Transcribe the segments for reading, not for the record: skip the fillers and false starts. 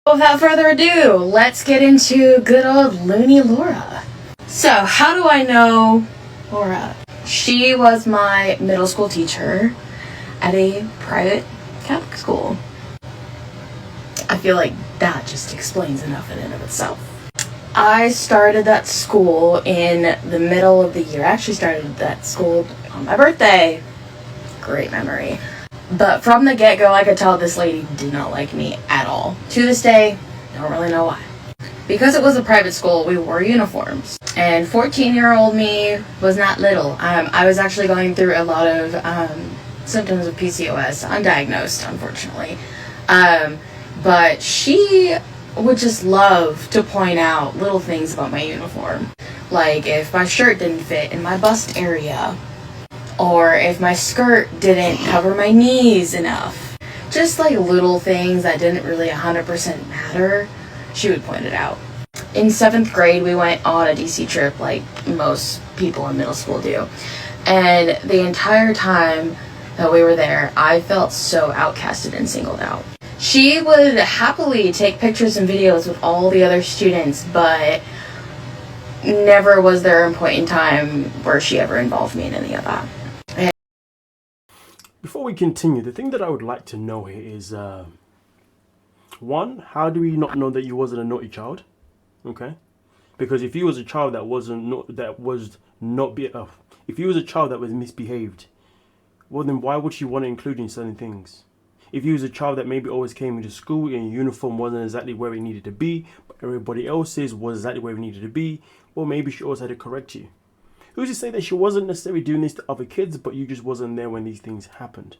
Without further ado, let's get into good old loony Laura. So, how do I know Laura? She was my middle school teacher at a private Catholic school. I feel like that just explains enough in and of itself. I started that school in the middle of the year. I actually started that school on my birthday. Great memory. But from the get-go, I could tell this lady did not like me at all. To this day, don't really know why. Because it was a private school, we wore uniforms. And 14-year-old me was not little. I was actually going through a lot of symptoms of PCOS, undiagnosed, unfortunately. But she would just love to point out little things about my uniform. Like if my shirt didn't fit in my bust area, or if my skirt didn't cover my knees enough. Just like little things that didn't really 100% matter, she would point it out. In 7th grade, we went on a DC trip like most people in middle school do. And the entire time that we were there, I felt so outcasted and singled out. She would happily take pictures and videos with all the other students, but never was there a point in time where she ever involved me in any of that. Before we continue, the thing that I would like to know here is, one, how do we not know that you wasn't a naughty child? Okay, because if you was a child that if you was a child that was misbehaved, well then why would she want to include you in certain things? If you was a child that maybe always came into school and your uniform wasn't exactly where it needed to be, but everybody else's was exactly where it needed to be, well maybe she always had to correct you. Who's to say that she wasn't necessarily doing this to other kids, but you just wasn't there when these things happened?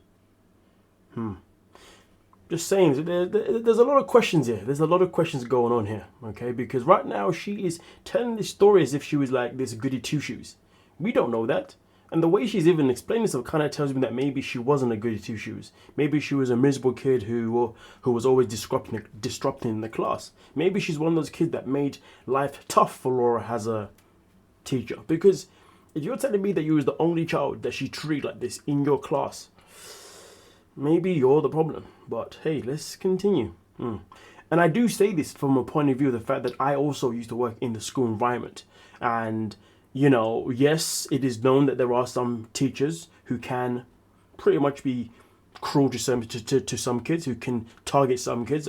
Just saying, there's a lot of questions here. There's a lot of questions going on here, okay? Because right now she is telling this story as if she was like this goody two-shoes. We don't know that. And the way she's even explaining this kind of tells me that maybe she wasn't a goody two-shoes. Maybe she was a miserable kid who was always disrupting the class. Maybe she's one of those kids that made life tough for Laura as a teacher. Because if you're telling me that you was the only child that she treated like this in your class, maybe you're the problem. But hey, let's continue. And I do say this from a point of view of the fact that I also used to work in the school environment. And, you know, yes, it is known that there are some teachers who can pretty much be cruel to some kids, who can target some kids.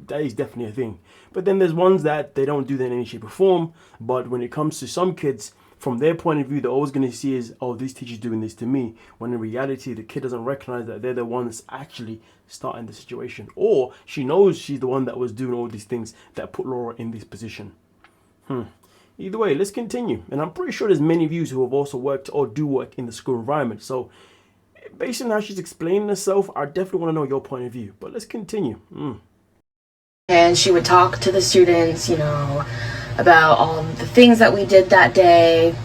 That is definitely a thing. But then there's ones that they don't do that in any shape or form. But when it comes to some kids, from their point of view, they're always going to see is, oh, this teacher's doing this to me. When in reality, the kid doesn't recognize that they're the one that's actually starting the situation. Or she knows she's the one that was doing all these things that put Laura in this position. Either way, let's continue. And I'm pretty sure there's many of you who have also worked or do work in the school environment. So based on how she's explaining herself, I definitely want to know your point of view. But let's continue. And she would talk to the students, you know, about all the things that we did that day.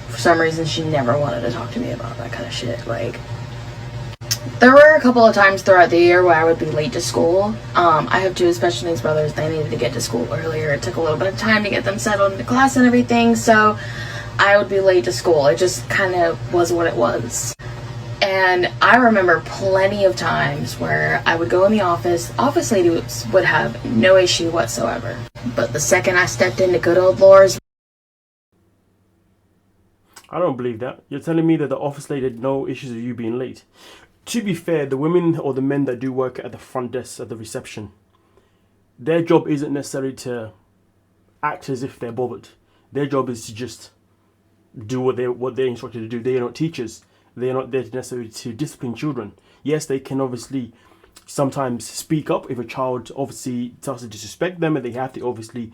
For some reason, she never wanted to talk to me about that kind of shit. Like, there were a couple of times throughout the year where I would be late to school. I have 2 special needs brothers. They needed to get to school earlier. It took a little bit of time to get them settled into class and everything, so I would be late to school. It just kind of was what it was. And I remember plenty of times where I would go in the office lady would have no issue whatsoever. But the second I stepped into good old Laura's... I don't believe that. You're telling me that the office lady had no issues with you being late. To be fair, the women or the men that do work at the front desk, at the reception, their job isn't necessarily to act as if they're bothered. Their job is to just do what they're instructed to do. They are not teachers. They are not there necessarily to discipline children. Yes, they can obviously sometimes speak up if a child obviously starts to disrespect them, and they have to obviously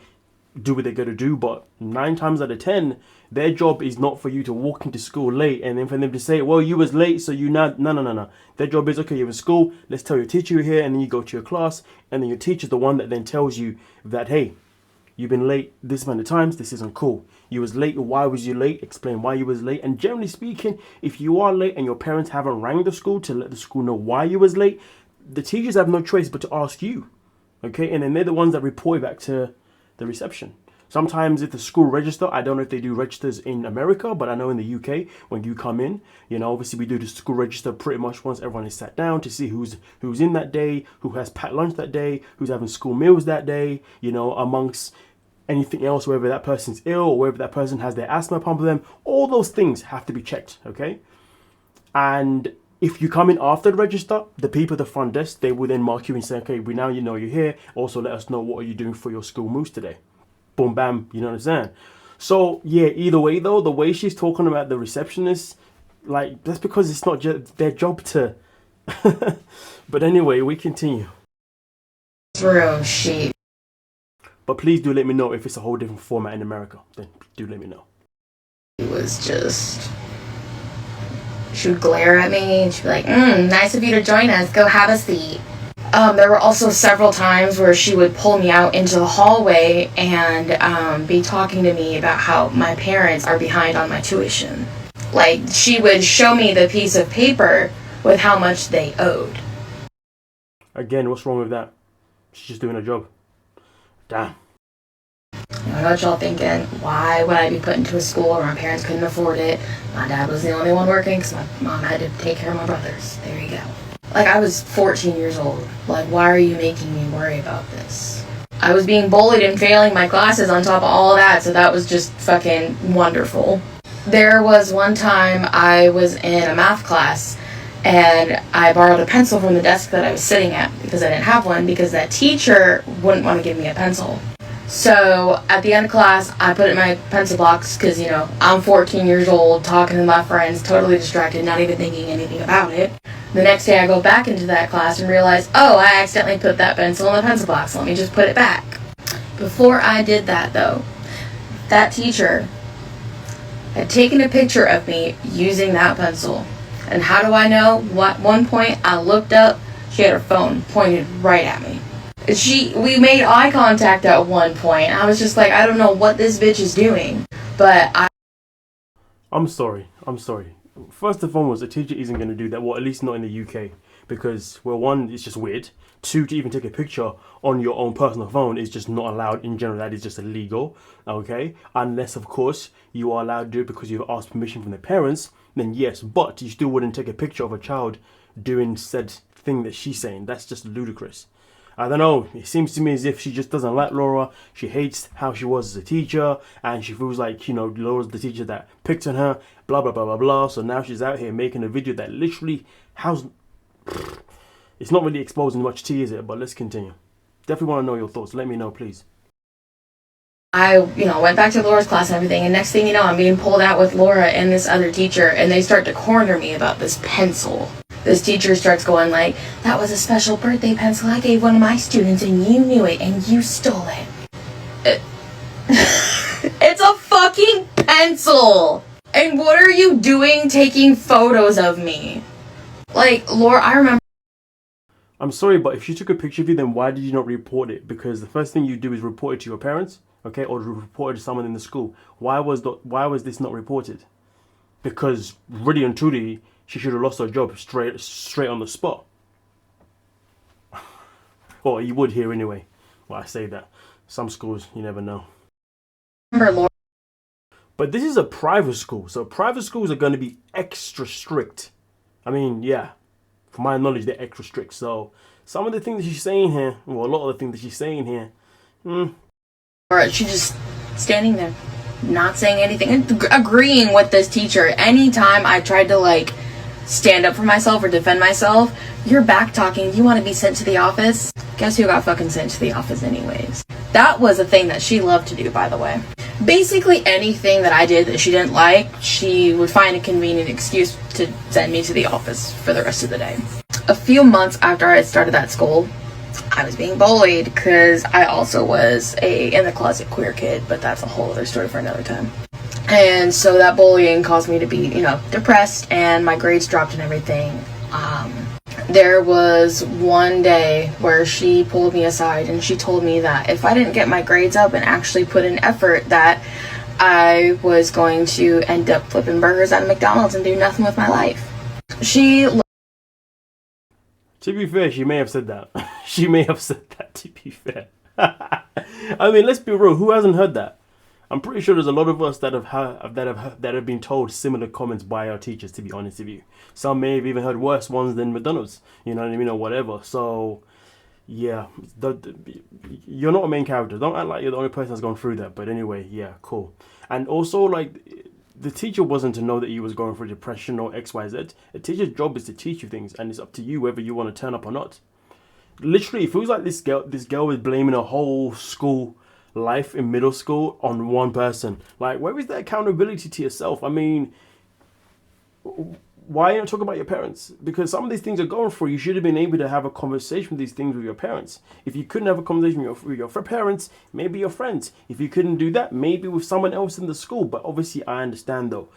do what they're going to do. But 9 times out of 10, their job is not for you to walk into school late and then for them to say, well, you was late, so you now... No. Their job is, okay, you're in school, let's tell your teacher you're here, and then you go to your class, and then your teacher's the one that then tells you that, hey, you've been late this amount of times, this isn't cool. You was late, why was you late? Explain why you was late. And generally speaking, if you are late and your parents haven't rang the school to let the school know why you was late, the teachers have no choice but to ask you. Okay, and then they're the ones that report back to the reception. Sometimes if the school register, I don't know if they do registers in America, but I know in the UK, when you come in, you know, obviously we do the school register pretty much once everyone is sat down to see who's in that day, who has packed lunch that day, who's having school meals that day, you know, amongst anything else, whether that person's ill or whether that person has their asthma pump for them. All those things have to be checked, okay? And if you come in after the register, the people at the front desk, they will then mark you and say, okay, we now you know you're here. Also, let us know what are you doing for your school moves today. Boom, bam, you know what I'm saying? So, yeah, either way, though, the way she's talking about the receptionist, like, that's because it's not just their job to... But anyway, we continue. Through she But please do let me know if it's a whole different format in America. Then do let me know. was just... She would glare at me and she'd be like, nice of you to join us. Go have a seat. There were also several times where she would pull me out into the hallway and be talking to me about how my parents are behind on my tuition. Like, she would show me the piece of paper with how much they owed. Again, what's wrong with that? She's just doing her job. Damn. I know what y'all thinking. Why would I be put into a school where my parents couldn't afford it? My dad was the only one working because my mom had to take care of my brothers. There you go. Like, I was 14 years old. Like, why are you making me worry about this? I was being bullied and failing my classes on top of all of that, so that was just fucking wonderful. There was one time I was in a math class and I borrowed a pencil from the desk that I was sitting at because I didn't have one because that teacher wouldn't want to give me a pencil. So at the end of class, I put it in my pencil box because, you know, I'm 14 years old, talking to my friends, totally distracted, not even thinking anything about it. The next day I go back into that class and realize, oh, I accidentally put that pencil in the pencil box. Let me just put it back. Before I did that, though, that teacher had taken a picture of me using that pencil. And how do I know? At one point, I looked up, she had her phone pointed right at me. We made eye contact at one point. I was just like, I don't know what this bitch is doing. But I'm sorry. First and foremost, a teacher isn't going to do that. Well, at least not in the UK. Because, well, one, it's just weird. Two, to even take a picture on your own personal phone is just not allowed in general. That is just illegal, okay? Unless, of course, you are allowed to do it because you've asked permission from the parents, then yes. But you still wouldn't take a picture of a child doing said thing that she's saying. That's just ludicrous. I don't know, it seems to me as if she just doesn't like Laura. She hates how she was as a teacher, and she feels like, you know, Laura's the teacher that picked on her, blah, blah, blah, blah, blah. So now she's out here making a video that literally has... It's not really exposing much tea, is it? But let's continue. Definitely want to know your thoughts. Let me know, please. I, went back to Laura's class and everything, and next thing you know, I'm being pulled out with Laura and this other teacher, and they start to corner me about this pencil. This teacher starts going like, that was a special birthday pencil I gave one of my students, and you knew it, and you stole it. It's a fucking pencil! And what are you doing taking photos of me? Like, Laura, I remember... I'm sorry, but if she took a picture of you, then why did you not report it? Because the first thing you do is report it to your parents, okay, or report it to someone in the school. Why was this not reported? Because really and truly, she should have lost her job straight on the spot. Or you would hear anyway. Well, I say that. Some schools, you never know. Laura. But this is a private school, so private schools are going to be extra strict. I mean, yeah. From my knowledge, they're extra strict. So some of the things that she's saying here, well, a lot of the things that she's saying here, Or she just standing there, not saying anything, and agreeing with this teacher. Anytime I tried to, stand up for myself or defend myself, you're back talking, you want to be sent to the office? Guess who got fucking sent to the office anyways? That was a thing that she loved to do, by the way. Basically anything that I did that she didn't like, she would find a convenient excuse to send me to the office for the rest of the day. A few months after I had started that school, I was being bullied because I also was a in-the-closet queer kid, but that's a whole other story for another time. And so that bullying caused me to be, depressed, and my grades dropped and everything. There was one day where she pulled me aside and she told me that if I didn't get my grades up and actually put in effort, that I was going to end up flipping burgers at a McDonald's and do nothing with my life. To be fair, she may have said that. She may have said that, to be fair. I mean, let's be real. Who hasn't heard that? I'm pretty sure there's a lot of us that have been told similar comments by our teachers. To be honest with you, some may have even heard worse ones than McDonald's. You know what I mean, or whatever. So yeah, you're not a main character. Don't act like you're the only person that's gone through that. But anyway, yeah, cool. And also, like, the teacher wasn't to know that you was going through depression or XYZ. A teacher's job is to teach you things, and it's up to you whether you want to turn up or not. Literally, it feels like this girl is blaming her whole school life in middle school on one person. Like, where is the accountability to yourself? I mean, why not talk about your parents? Because some of these things are going through. You should have been able to have a conversation with these things with your parents. If you couldn't have a conversation with your parents, maybe your friends. If you couldn't do that, maybe with someone else in the school. But obviously, I understand though.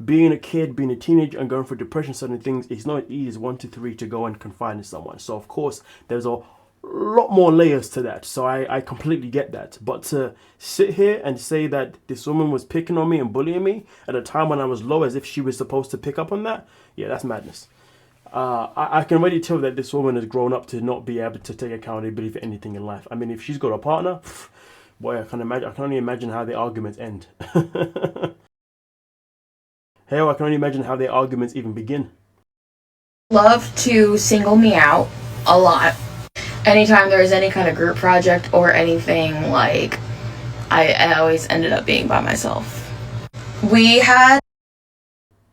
Being a kid, being a teenager, and going through depression, certain things, it's not easy as 1, 2, 3 to go and confide in someone. So of course, there's a lot more layers to that. So I completely get that. But to sit here and say that this woman was picking on me and bullying me at a time when I was low, as if she was supposed to pick up on that, yeah, that's madness. I can already tell that this woman has grown up to not be able to take accountability for anything in life. I mean, if she's got a partner, boy, I can only imagine how the arguments end. Hell, I can only imagine how their arguments even begin. Love to single me out a lot. Anytime there was any kind of group project or anything, like, I always ended up being by myself. We had...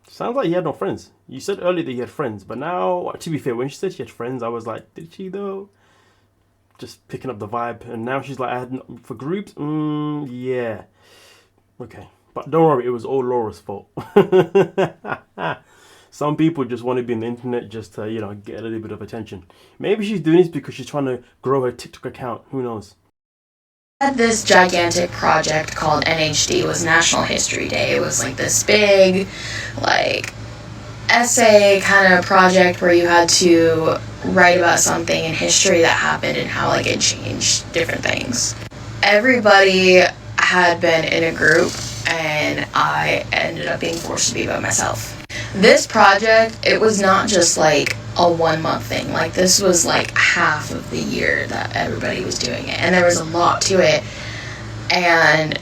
Sounds like you had no friends. You said earlier that you had friends, but now, to be fair, when she said she had friends, I was like, did she though? Just picking up the vibe. And now she's like, I had for groups? Yeah. Okay. But don't worry, it was all Laura's fault. Some people just want to be on the internet just to, get a little bit of attention. Maybe she's doing this because she's trying to grow her TikTok account. Who knows? Had this gigantic project called NHD. It was National History Day. It was like this big, like, essay kind of project where you had to write about something in history that happened and how, like, it changed different things. Everybody had been in a group, and I ended up being forced to be by myself. This project, it was not just like a 1 month thing. Like, this was like half of the year that everybody was doing it, and there was a lot to it, and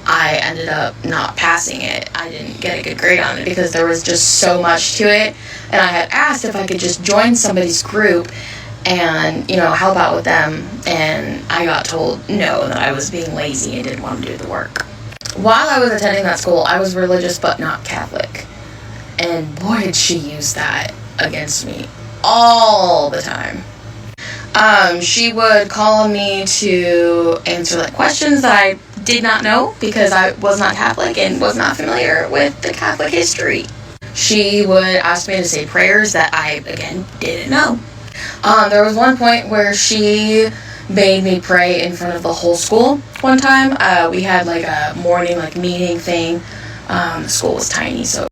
I ended up not passing it. I didn't get a good grade on it because there was just so much to it, and I had asked if I could just join somebody's group and, help out with them, and I got told no, that I was being lazy and didn't want to do the work. While I was attending that school, I was religious but not Catholic. And boy, did she use that against me all the time. She would call on me to answer like questions that I did not know because I was not Catholic and was not familiar with the Catholic history. She would ask me to say prayers that I, again, didn't know. There was one point where she made me pray in front of the whole school one time. We had like a morning meeting thing. The school was tiny, so...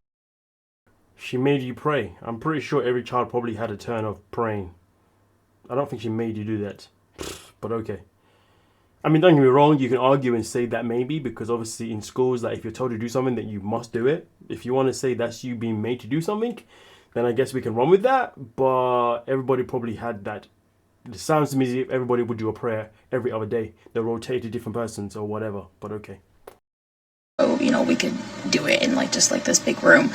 She made you pray. I'm pretty sure every child probably had a turn of praying. I don't think she made you do that. But okay. I mean, don't get me wrong, you can argue and say that maybe, because obviously in schools, like, if you're told to do something, then you must do it. If you want to say that's you being made to do something, then I guess we can run with that. But everybody probably had that. It sounds to me as if everybody would do a prayer every other day. They rotate to different persons or whatever, but okay. So, we could do it in just this big room.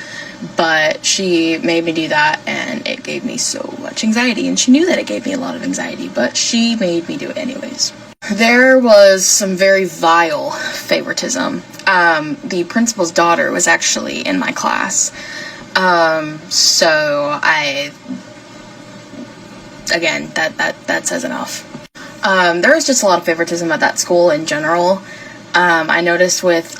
But she made me do that, and it gave me so much anxiety. And she knew that it gave me a lot of anxiety, but she made me do it anyways. There was some very vile favoritism. The principal's daughter was actually in my class. So again, that says enough. There was just a lot of favoritism at that school in general. I noticed with...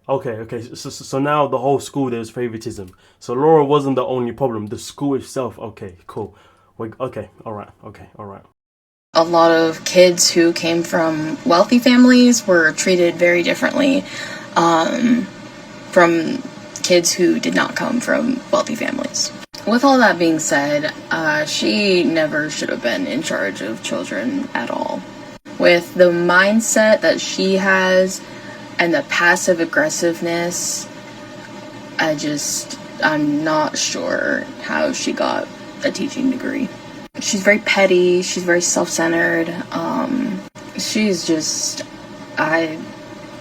Okay. So now the whole school, there's favoritism. So Laura wasn't the only problem. The school itself. Okay, cool. Okay, all right. A lot of kids who came from wealthy families were treated very differently from kids who did not come from wealthy families. With all that being said, she never should have been in charge of children at all. With the mindset that she has and the passive aggressiveness, I'm not sure how she got a teaching degree. She's very petty, she's very self-centered, she's just, I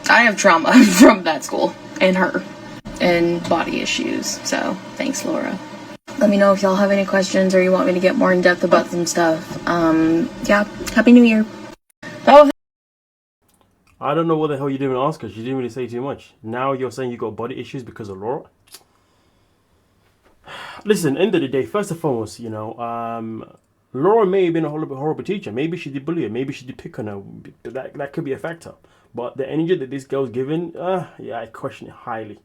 I have trauma from that school and her and body issues. So thanks, Laura. Let me know if y'all have any questions or you want me to get more in depth about some stuff. Yeah, Happy New Year. That was I don't know what the hell you didn't even ask her. She didn't really say too much. Now you're saying you got body issues because of Laura? Listen, end of the day, first and foremost, Laura may have been a horrible teacher. Maybe she did bully her. Maybe she did pick on her. That could be a factor. But the energy that this girl's given, yeah, I question it highly.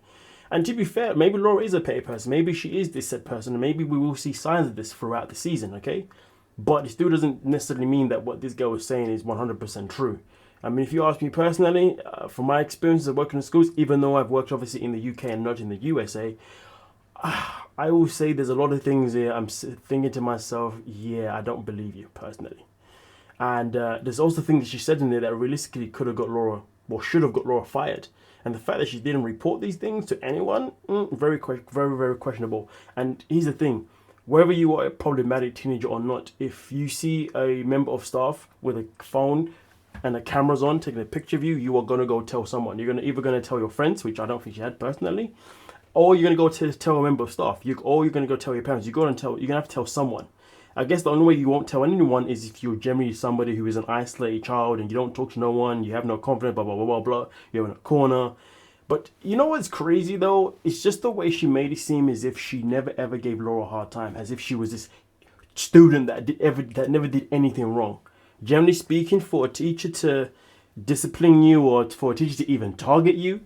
And to be fair, maybe Laura is a petty person. Maybe she is this said person. And maybe we will see signs of this throughout the season, okay? But it still doesn't necessarily mean that what this girl is saying is 100% true. I mean, if you ask me personally, from my experiences of working in schools, even though I've worked obviously in the UK and not in the USA, I will say there's a lot of things here I'm thinking to myself, yeah, I don't believe you personally. And there's also things that she said in there that realistically could have got Laura, or should have got Laura fired. And the fact that she didn't report these things to anyone, very, very questionable. And here's the thing, whether you are a problematic teenager or not, if you see a member of staff with a phone and the camera's on taking a picture of you, you are going to go tell someone. You're either going to tell your friends, which I don't think she had personally, or you're going to go tell a member of staff, or you're going to go tell your parents. You're going to have to tell someone. I guess the only way you won't tell anyone is if you're generally somebody who is an isolated child and you don't talk to no one, you have no confidence, blah, blah, blah, blah, blah. You're in a corner. But you know what's crazy though? It's just the way she made it seem as if she never ever gave Laura a hard time, as if she was this student that never did anything wrong. Generally speaking, for a teacher to discipline you or for a teacher to even target you,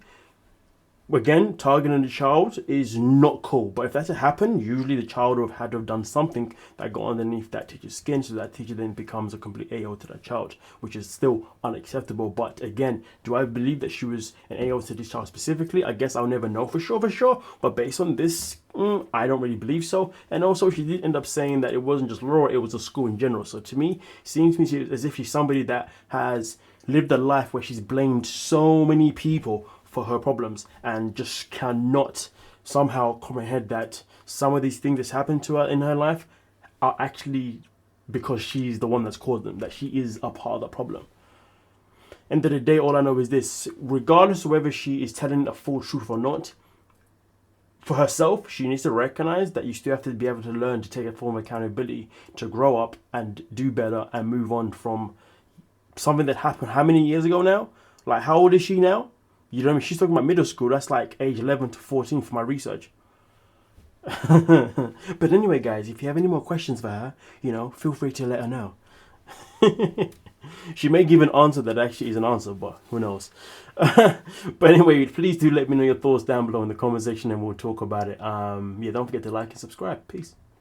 again, targeting the child is not cool. But if that had happened, usually the child would have had to have done something that got underneath that teacher's skin, so that teacher then becomes a complete AO to that child, which is still unacceptable. But again, do I believe that she was an AO to this child specifically? I guess I'll never know for sure. But based on this, I don't really believe so. And also, she did end up saying that it wasn't just Laura, it was the school in general. So to me, it seems to me as if she's somebody that has lived a life where she's blamed so many people for her problems and just cannot somehow comprehend that some of these things that's happened to her in her life are actually because she's the one that's caused them, that she is a part of the problem. End of the day, all I know is this: regardless of whether she is telling the full truth or not, for herself, she needs to recognize that you still have to be able to learn to take a form of accountability, to grow up and do better and move on from something that happened how many years ago now? Like, how old is she now? You know what I mean? She's talking about middle school. That's like age 11 to 14 for my research. But anyway, guys, if you have any more questions for her, feel free to let her know. She may give an answer that actually is an answer, but who knows? But anyway, please do let me know your thoughts down below in the comment section and we'll talk about it. Yeah, don't forget to like and subscribe. Peace.